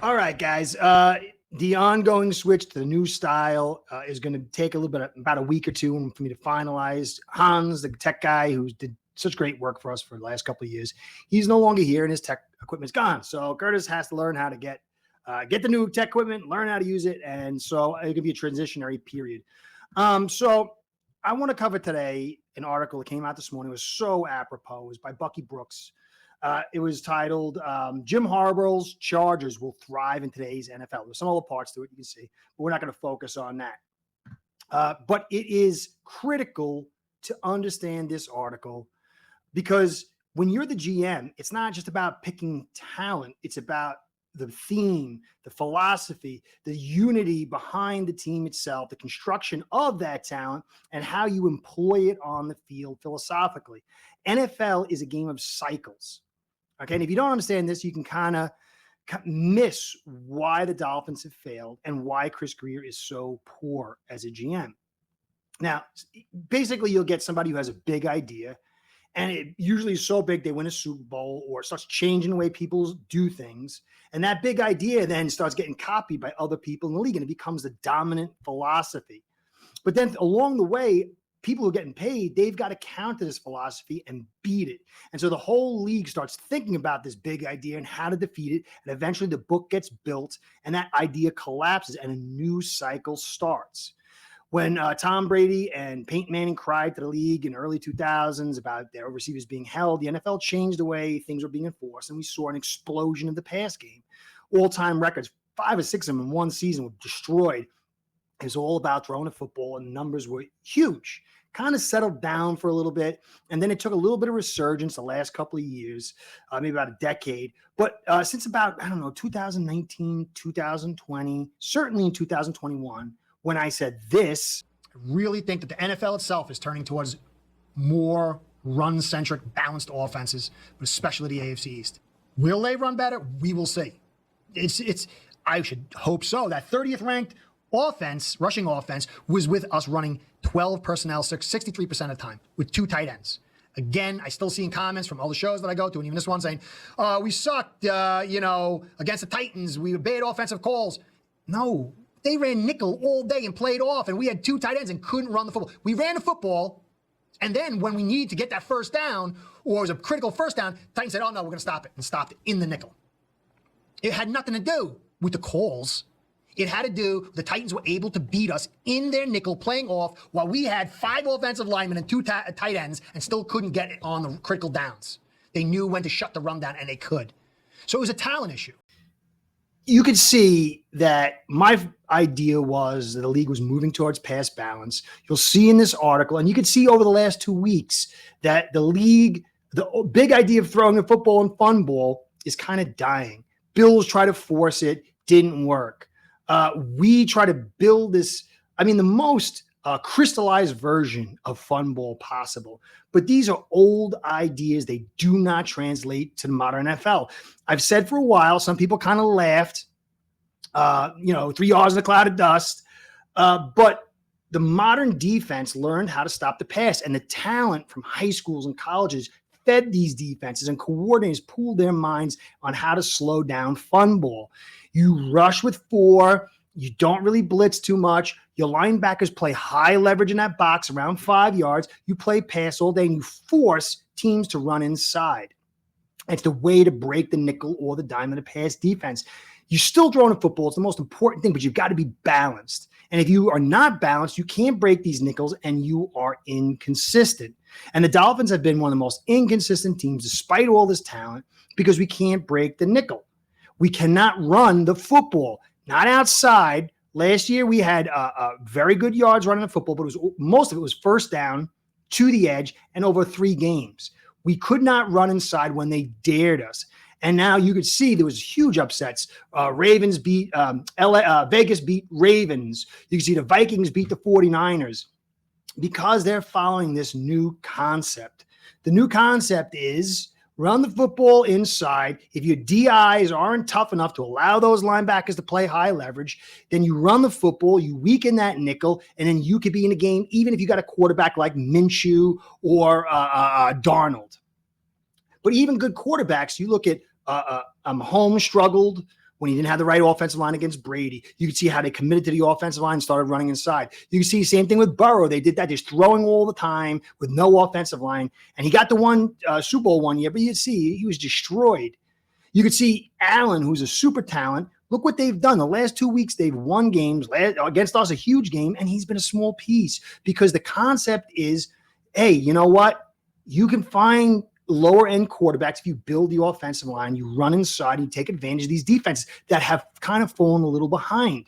All right, guys. The ongoing switch to the new style is going to take a little bit, about a week or two for me to finalize. Hans, the tech guy who did such great work for us for the last couple of years, he's no longer here and his tech equipment's gone. So Curtis has to learn how to get the new tech equipment, learn how to use it. And so it could be a transitionary period. So I want to cover today an article that came out this morning. It was so apropos. It was by Bucky Brooks. It was titled Jim Harbaugh's Chargers Will Thrive in Today's NFL. There's some other parts to it you can see, but we're not going to focus on that. But it is critical to understand this article because when you're the GM, it's not just about picking talent. It's about the theme, the philosophy, the unity behind the team itself, the construction of that talent, and how you employ it on the field philosophically. NFL is a game of cycles. Okay. And if you don't understand this, you can kind of miss why the Dolphins have failed and why Chris Grier is so poor as a GM. Now, basically, you'll get somebody who has a big idea, and it usually is so big they win a Super Bowl or starts changing the way people do things. And that big idea then starts getting copied by other people in the league, and it becomes the dominant philosophy. But then along the way, people who are getting paid, they've got to counter this philosophy and beat it. And so the whole league starts thinking about this big idea and how to defeat it. And eventually the book gets built and that idea collapses and a new cycle starts. When Tom Brady and Peyton Manning cried to the league in the early 2000s about their receivers being held, the NFL changed the way things were being enforced, and we saw an explosion of the pass game. All-time records, 5 or 6 of them in one season were destroyed. It was all about throwing the football, and numbers were huge. Kind of settled down for a little bit, and then it took a little bit of resurgence the last couple of years, maybe about a decade. But since about, 2019, 2020, certainly in 2021, when I said this, I really think that the NFL itself is turning towards more run-centric, balanced offenses, but especially the AFC East. Will they run better? We will see. I should hope so. That 30th ranked offense, rushing offense, was with us running 12 personnel 63% of the time with 2 tight ends. Again, I still seeing comments from all the shows that I go to, and even this one saying, we sucked, against the Titans. We had bad offensive calls. No, they ran nickel all day and played off, and we had 2 tight ends and couldn't run the football. We ran the football, and then when we needed to get that first down, or it was a critical first down, Titans said, oh, no, we're going to stop it, and stopped it in the nickel. It had nothing to do with the calls. It had to do, the Titans were able to beat us in their nickel playing off while we had 5 offensive linemen and 2 tight ends and still couldn't get it on the critical downs. They knew when to shut the run down, and they could. So it was a talent issue. You could see that my idea was that the league was moving towards pass balance. You'll see in this article, and you can see over the last 2 weeks that the league, the big idea of throwing the football and fun ball is kind of dying. Bills try to force it, didn't work. We try to build this, the most crystallized version of fun ball possible. But these are old ideas. They do not translate to the modern NFL. I've said for a while, some people kind of laughed, 3 yards in a cloud of dust. But the modern defense learned how to stop the pass, and the talent from high schools and colleges fed these defenses, and coordinators pooled their minds on how to slow down fun ball. You rush with 4. You don't really blitz too much. Your linebackers play high leverage in that box around 5 yards. You play pass all day, and you force teams to run inside. It's the way to break the nickel or the dime of the pass defense. You're still throwing a football. It's the most important thing, but you've got to be balanced. And if you are not balanced, you can't break these nickels, and you are inconsistent. And the Dolphins have been one of the most inconsistent teams despite all this talent because we can't break the nickel. We cannot run the football, not outside. Last year, we had very good yards running the football, but most of it was first down to the edge and over 3 games. We could not run inside when they dared us. And now you could see there was huge upsets. Ravens beat Vegas beat Ravens. You can see the Vikings beat the 49ers because they're following this new concept. The new concept is run the football inside. If your DIs aren't tough enough to allow those linebackers to play high leverage, then you run the football, you weaken that nickel, and then you could be in a game even if you got a quarterback like Minshew or Darnold. But even good quarterbacks, you look at Mahomes struggled when he didn't have the right offensive line against Brady. You could see how they committed to the offensive line and started running inside. You can see the same thing with Burrow. They did that, just throwing all the time with no offensive line. And he got the one Super Bowl one year, but you see he was destroyed. You could see Allen, who's a super talent. Look what they've done. The last 2 weeks, they've won games against us, a huge game, and he's been a small piece because the concept is, hey, you know what? You can find lower end quarterbacks if you build the offensive line, you run inside, and you take advantage of these defenses that have kind of fallen a little behind.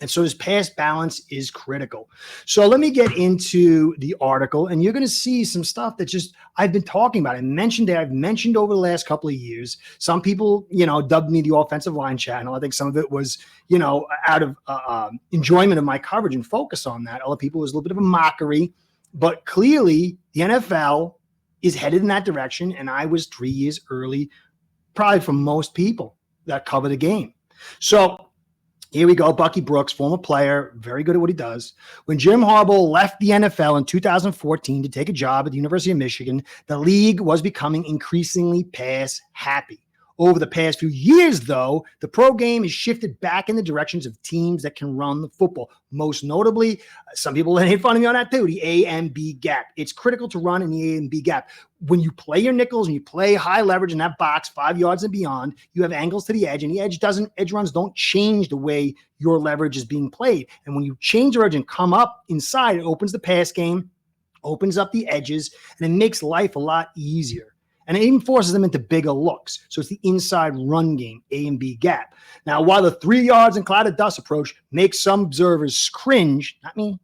And so this pass balance is critical. So let me get into the article, and you're going to see some stuff that just I've been talking about. I've mentioned over the last couple of years. Some people, dubbed me the offensive line channel. I think some of it was, out of enjoyment of my coverage and focus on that. Other people, it was a little bit of a mockery. But clearly, the NFL is headed in that direction, and I was 3 years early, probably from most people that cover the game. So here we go. Bucky Brooks, former player, very good at what he does. When Jim Harbaugh left the NFL in 2014 to take a job at the University of Michigan, the league was becoming increasingly pass happy. Over the past few years, though, the pro game has shifted back in the directions of teams that can run the football. Most notably, some people hate fun of me on that too, the A and B gap. It's critical to run in the A and B gap. When you play your nickels and you play high leverage in that box, 5 yards and beyond, you have angles to the edge, and the edge runs don't change the way your leverage is being played. And when you change the edge and come up inside, it opens the pass game, opens up the edges, and it makes life a lot easier. And it even forces them into bigger looks. So it's the inside run game, A and B gap. Now, while the 3 yards and cloud of dust approach makes some observers cringe, not me,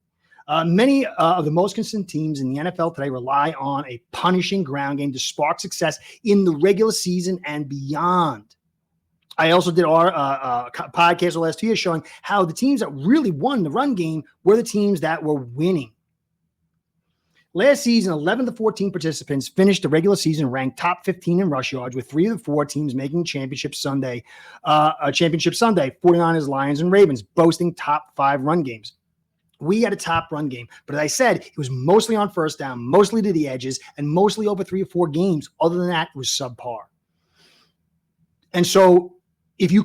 many of the most consistent teams in the NFL today rely on a punishing ground game to spark success in the regular season and beyond. I also did our podcast the last 2 years showing how the teams that really won the run game were the teams that were winning. Last season, 11 of the 14 participants finished the regular season ranked top 15 in rush yards, with 3 of the 4 teams making Championship Sunday, 49ers, Lions, and Ravens, boasting top 5 run games. We had a top run game, but as I said, it was mostly on first down, mostly to the edges, and mostly over 3 or 4 games. Other than that, it was subpar. And so if you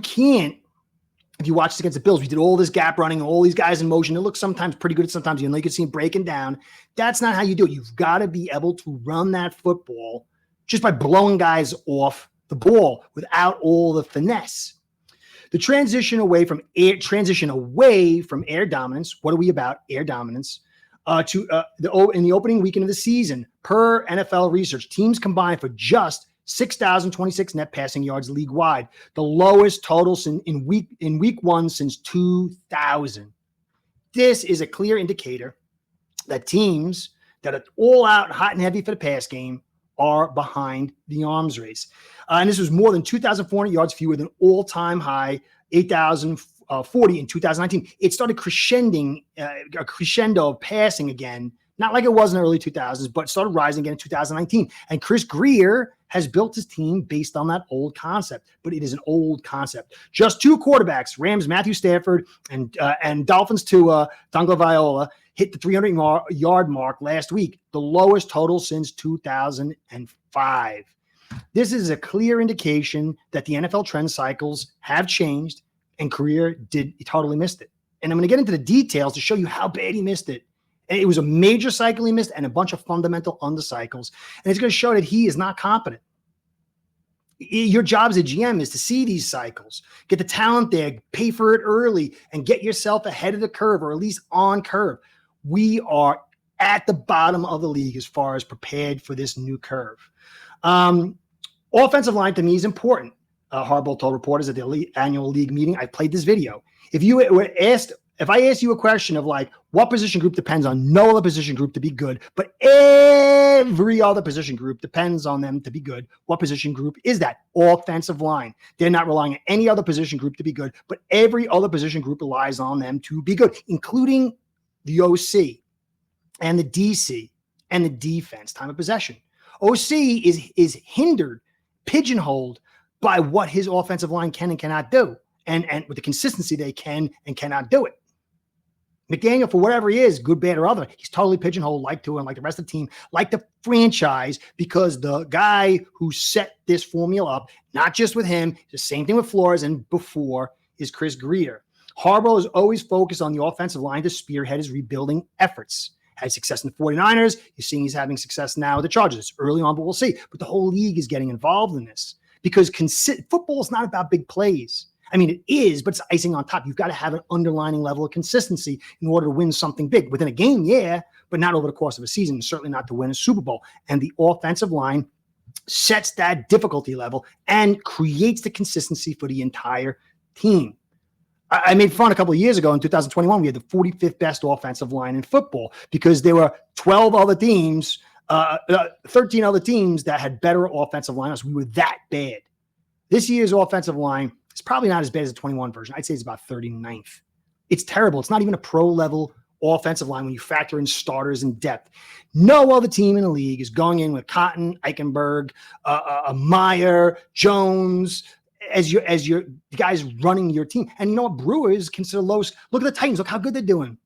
watch this against the Bills, we did all this gap running, all these guys in motion. It looks sometimes pretty good. Sometimes you can see them breaking down. That's not how you do it. You've got to be able to run that football just by blowing guys off the ball without all the finesse. The transition away from air dominance. What are we about? Air dominance. In the opening weekend of the season, per NFL research, teams combined for just 6,026 net passing yards league-wide, the lowest total in week one since 2000. This is a clear indicator that teams that are all out hot and heavy for the pass game are behind the arms race. And this was more than 2,400 yards fewer than all-time high 8,040 in 2019. It started a crescendo of passing again, not like it was in the early 2000s, but started rising again in 2019. And Chris Grier has built his team based on that old concept, but it is an old concept. Just 2 quarterbacks, Rams Matthew Stafford and Dolphins Tua Tagovailoa, hit the 300-yard mark last week, the lowest total since 2005. This is a clear indication that the NFL trend cycles have changed, and Grier he totally missed it. And I'm going to get into the details to show you how bad he missed it. And it was a major cycle he missed and a bunch of fundamental undercycles. And it's going to show that he is not competent. Your job as a GM is to see these cycles, get the talent there, pay for it early, and get yourself ahead of the curve, or at least on curve. We are at the bottom of the league as far as prepared for this new curve. Offensive line to me is important. Harbaugh told reporters at the annual league meeting, I played this video. If I ask you a question of like what position group depends on no other position group to be good, but every other position group depends on them to be good, what position group is that? Offensive line. They're not relying on any other position group to be good, but every other position group relies on them to be good, including the OC and the DC and the defense, time of possession. OC is hindered, pigeonholed by what his offensive line can and cannot do, and with the consistency they can and cannot do it. McDaniel, for whatever he is, good, bad, or other, he's totally pigeonholed like Tua and like the rest of the team, like the franchise, because the guy who set this formula up, not just with him, the same thing with Flores and before, is Chris Grier. Harbaugh is always focused on the offensive line to spearhead his rebuilding efforts. Had success in the 49ers. You're seeing he's having success now with the Chargers. It's early on, but we'll see. But the whole league is getting involved in this because football is not about big plays. I mean, it is, but it's icing on top. You've got to have an underlining level of consistency in order to win something big. Within a game, yeah, but not over the course of a season, certainly not to win a Super Bowl. And the offensive line sets that difficulty level and creates the consistency for the entire team. I made fun a couple of years ago in 2021. We had the 45th best offensive line in football because there were 13 other teams that had better offensive lineups. We were that bad. This year's offensive line is probably not as bad as the 21 version. I'd say it's about 39th. It's terrible. It's not even a pro level offensive line when you factor in starters and depth. No other team in the league is going in with Cotton, Eichenberg, Meyer, Jones, as your guys running your team. And you know what? Brewers consider low. Look at the Titans. Look how good they're doing.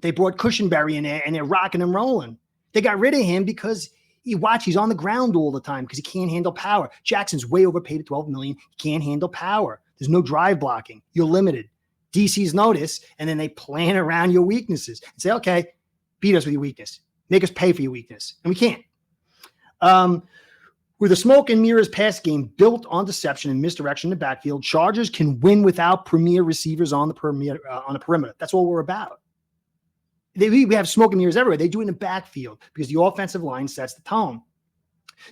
They brought Cushenberry in there and they're rocking and rolling. They got rid of him because he's on the ground all the time because he can't handle power. Jackson's way overpaid at $12 million. He can't handle power. There's no drive blocking. You're limited. DC's notice, and then they plan around your weaknesses and say, okay, beat us with your weakness. Make us pay for your weakness. And we can't. With a smoke and mirrors pass game built on deception and misdirection in the backfield, Chargers can win without premier receivers on the perimeter. That's all we're about. We have smoke and mirrors everywhere. They do it in the backfield because the offensive line sets the tone.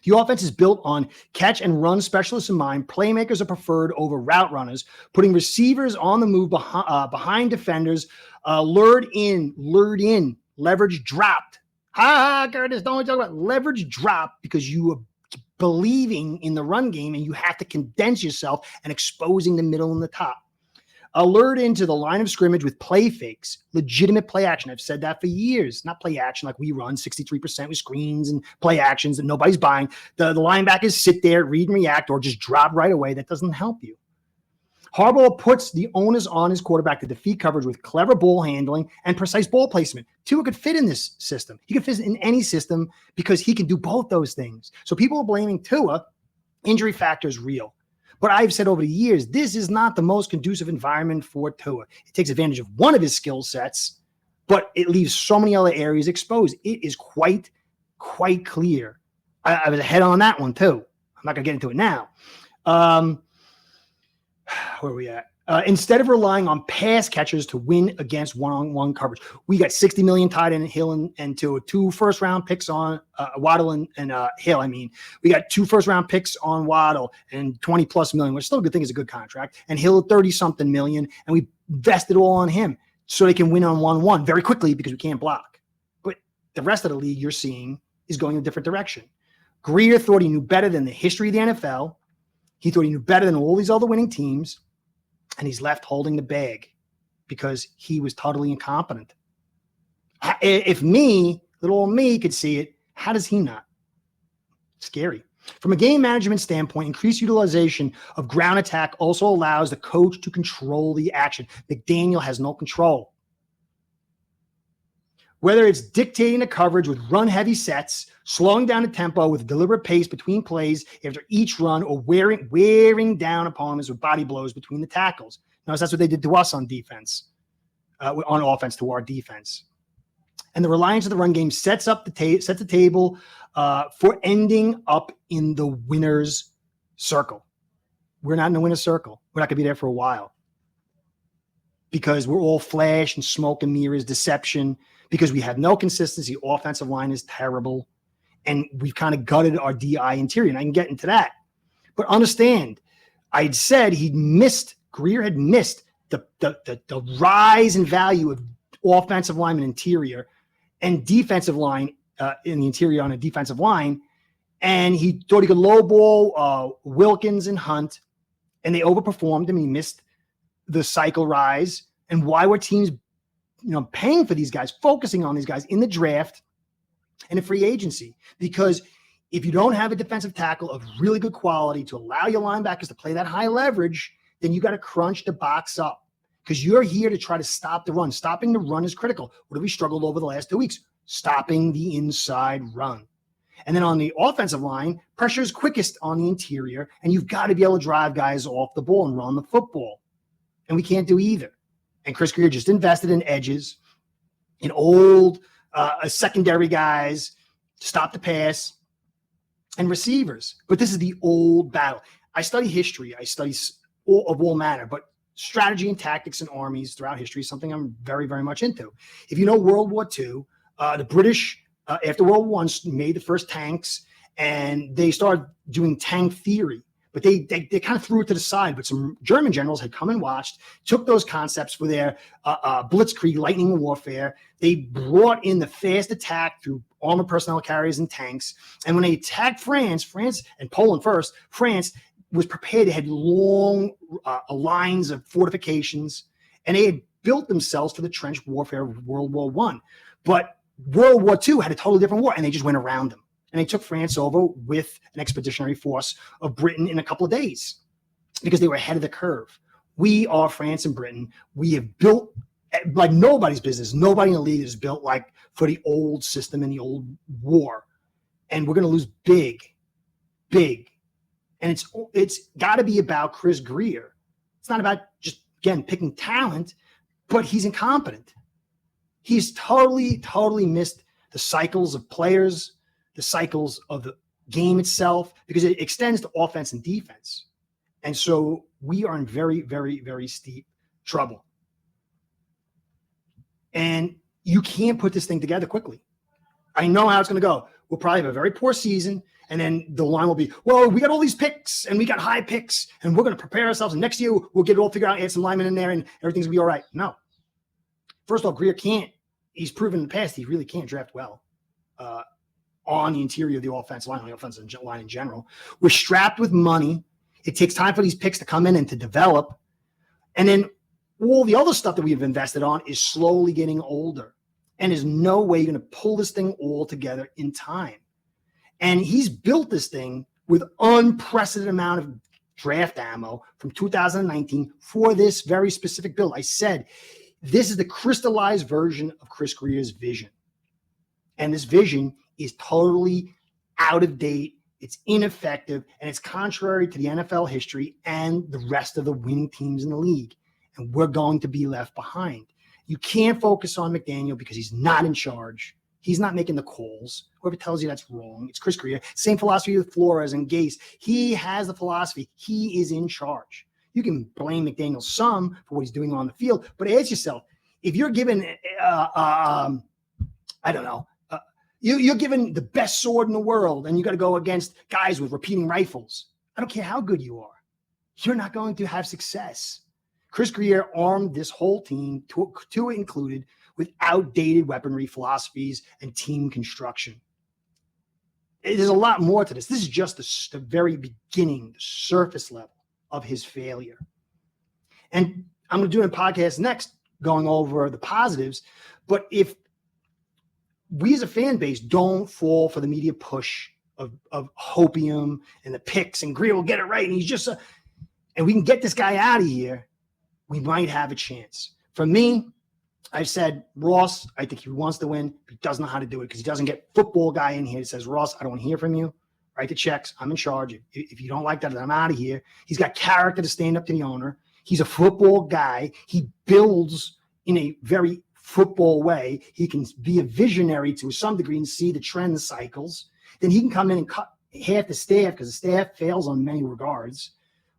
The offense is built on catch and run specialists in mind. Playmakers are preferred over route runners, putting receivers on the move behind defenders, lured in, leverage dropped. Curtis, don't talk about leverage dropped because you are believing in the run game and you have to condense yourself and exposing the middle and the top. Alert into the line of scrimmage with play fakes, legitimate play action. I've said that for years. Not play action like we run 63% with screens and play actions that nobody's buying. The linebackers sit there, read and react, or just drop right away. That doesn't help you. Harbaugh puts the onus on his quarterback to defeat coverage with clever ball handling and precise ball placement. Tua could fit in this system. He could fit in any system because he can do both those things. So people are blaming Tua. Injury factor is real. But I've said over the years, this is not the most conducive environment for Tua. It takes advantage of one of his skill sets, but it leaves so many other areas exposed. It is quite clear. I was ahead on that one too. I'm not going to get into it now. Where are we at? Instead of relying on pass catchers to win against one-on-one coverage, we got $60 million tied in Hill and Tua, 2 first-round picks on Waddle and Hill. I mean, we got 2 first-round picks on Waddle and $20+ million, which still a good thing is a good contract. And Hill 30-something million, and we vested all on him so they can win on 1-1 very quickly because we can't block. But the rest of the league you're seeing is going in a different direction. Grier thought he knew better than the history of the NFL. He thought he knew better than all these other winning teams. And he's left holding the bag because he was totally incompetent. If little old me could see it, how does he not? Scary. From a game management standpoint, increased utilization of ground attack also allows the coach to control the action. McDaniel has no control. Whether it's dictating the coverage with run-heavy sets, slowing down the tempo with a deliberate pace between plays after each run, or wearing down opponents with body blows between the tackles. Notice that's what they did to us on defense, on offense to our defense. And the reliance of the run game sets the table for ending up in the winner's circle. We're not in the winner's circle. We're not going to be there for a while because we're all flash and smoke and mirrors, deception, because we have no consistency. Offensive line is terrible. And we've kind of gutted our DI interior. And I can get into that. But understand, I'd said Grier had missed the rise in value of offensive lineman interior and defensive line in the interior on a defensive line. And he thought he could lowball Wilkins and Hunt. And they overperformed him. He missed the cycle rise. And why were teams paying for these guys, focusing on these guys in the draft and in free agency? Because if you don't have a defensive tackle of really good quality to allow your linebackers to play that high leverage, then you got to crunch the box up because you're here to try to stop the run. Stopping the run is critical. What have we struggled over the last 2 weeks? Stopping the inside run. And then on the offensive line, pressure is quickest on the interior, and you've got to be able to drive guys off the ball and run the football. And we can't do either. And Chris Grier just invested in edges, in old secondary guys to stop the pass, and receivers. But this is the old battle. I study history. I study all manner, but strategy and tactics and armies throughout history is something I'm very, very much into. If you know World War II, the British, after World War I, made the first tanks, and they started doing tank theory. But they kind of threw it to the side. But some German generals had come and watched, took those concepts for their blitzkrieg, lightning warfare. They brought in the fast attack through armored personnel carriers and tanks. And when they attacked France and Poland first, France was prepared. They had long lines of fortifications, and they had built themselves for the trench warfare of World War I. But World War II had a totally different war, and they just went around them. And they took France over with an expeditionary force of Britain in a couple of days because they were ahead of the curve. We are France and Britain. We have built like nobody's business. Nobody in the league is built like for the old system and the old war. And we're going to lose big. And it's got to be about Chris Grier. It's not about just, again, picking talent, but he's incompetent. He's totally missed the cycles of players, the cycles of the game itself, because it extends to offense and defense. And so we are in very, very, very steep trouble. And you can't put this thing together quickly. I know how it's going to go. We'll probably have a very poor season, and then the line will be, well, we got all these picks, and we got high picks, and we're going to prepare ourselves, and next year we'll get it all figured out, add some linemen in there, and everything's going to be all right. No. First of all, Grier can't. He's proven in the past he really can't draft well. On the interior of the offensive line, on the offensive line in general. We're strapped with money. It takes time for these picks to come in and to develop. And then all the other stuff that we've invested on is slowly getting older. And there's no way you're going to pull this thing all together in time. And he's built this thing with unprecedented amount of draft ammo from 2019 for this very specific build. I said, this is the crystallized version of Chris Grier's vision. And this vision is totally out of date. It's ineffective, and it's contrary to the NFL history and the rest of the winning teams in the league. And we're going to be left behind. You can't focus on McDaniel because he's not in charge. He's not making the calls. Whoever tells you that's wrong, it's Chris Grier. Same philosophy with Flores and Gase. He has the philosophy. He is in charge. You can blame McDaniel some for what he's doing on the field, but ask yourself, if you're given, you're given the best sword in the world, and you got to go against guys with repeating rifles. I don't care how good you are. You're not going to have success. Chris Grier armed this whole team, to included, with outdated weaponry philosophies and team construction. There's a lot more to this. This is just the very beginning, the surface level of his failure. And I'm going to do a podcast next going over the positives. But if we as a fan base don't fall for the media push of hopium and the picks and Grier will get it right, and he's just and we can get this guy out of here, we might have a chance. For me, I've said Ross, I think he wants to win, but he doesn't know how to do it because he doesn't get football guy in here that says, Ross, I don't want to hear from you. Write the checks. I'm in charge. If you don't like that, then I'm out of here. He's got character to stand up to the owner. He's a football guy. He builds in a very football way. He can be a visionary to some degree and see the trend cycles. Then he can come in and cut half the staff because the staff fails on many regards.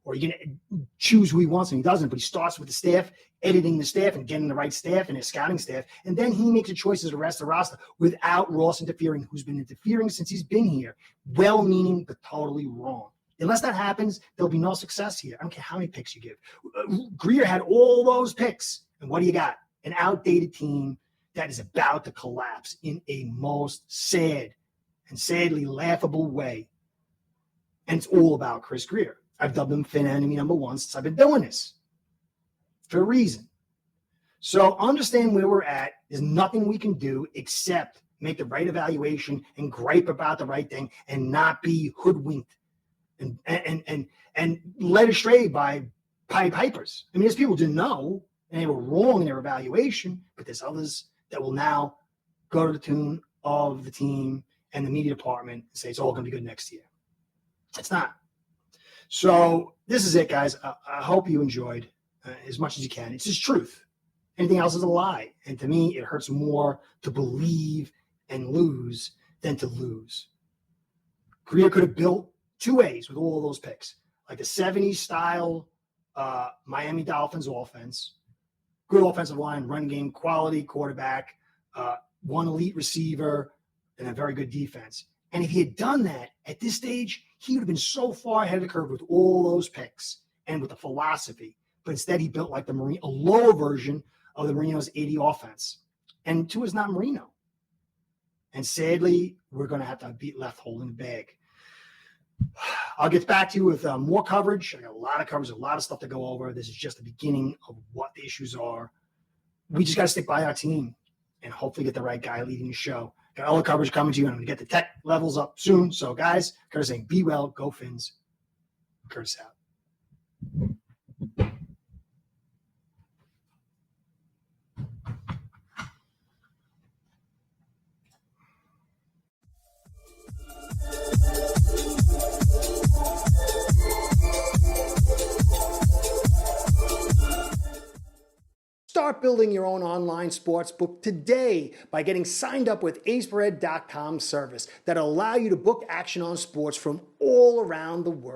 Or you can choose who he wants and he doesn't, but he starts with the staff, editing the staff and getting the right staff and his scouting staff. And then he makes the choices to the rest of the roster without Ross interfering, who's been interfering since he's been here. Well-meaning, but totally wrong. Unless that happens, there'll be no success here. I don't care how many picks you give. Grier had all those picks. And what do you got? An outdated team that is about to collapse in a most sad and sadly laughable way. And it's all about Chris Grier. I've dubbed him Fin Enemy number one since I've been doing this for a reason. So understand where we're at. There's nothing we can do except make the right evaluation and gripe about the right thing and not be hoodwinked and led astray by Pied Pipers. I mean, there's people who didn't know. and they were wrong in their evaluation, but there's others that will now go to the tune of the team and the media department and say it's all going to be good next year. It's not. So this is it, guys. I hope you enjoyed as much as you can. It's just truth. Anything else is a lie. And to me, it hurts more to believe and lose than to lose. Grier could have built 2 ways with all of those picks, like the 70s style Miami Dolphins offense, good offensive line, run game, quality quarterback, one elite receiver, and a very good defense. And if he had done that at this stage, he would have been so far ahead of the curve with all those picks and with the philosophy. But instead, he built like a lower version of the Marino's 80 offense. And Tua's not Marino. And sadly, we're going to have to beat left holding the bag. I'll get back to you with more coverage. I got a lot of coverage, a lot of stuff to go over. This is just the beginning of what the issues are. We just got to stick by our team and hopefully get the right guy leading the show. Got all the coverage coming to you, and I'm going to get the tech levels up soon. So, guys, Curtis saying, be well, go Fins. Curtis out. Start building your own online sports book today by getting signed up with aceBread.com service that'll allow you to book action on sports from all around the world.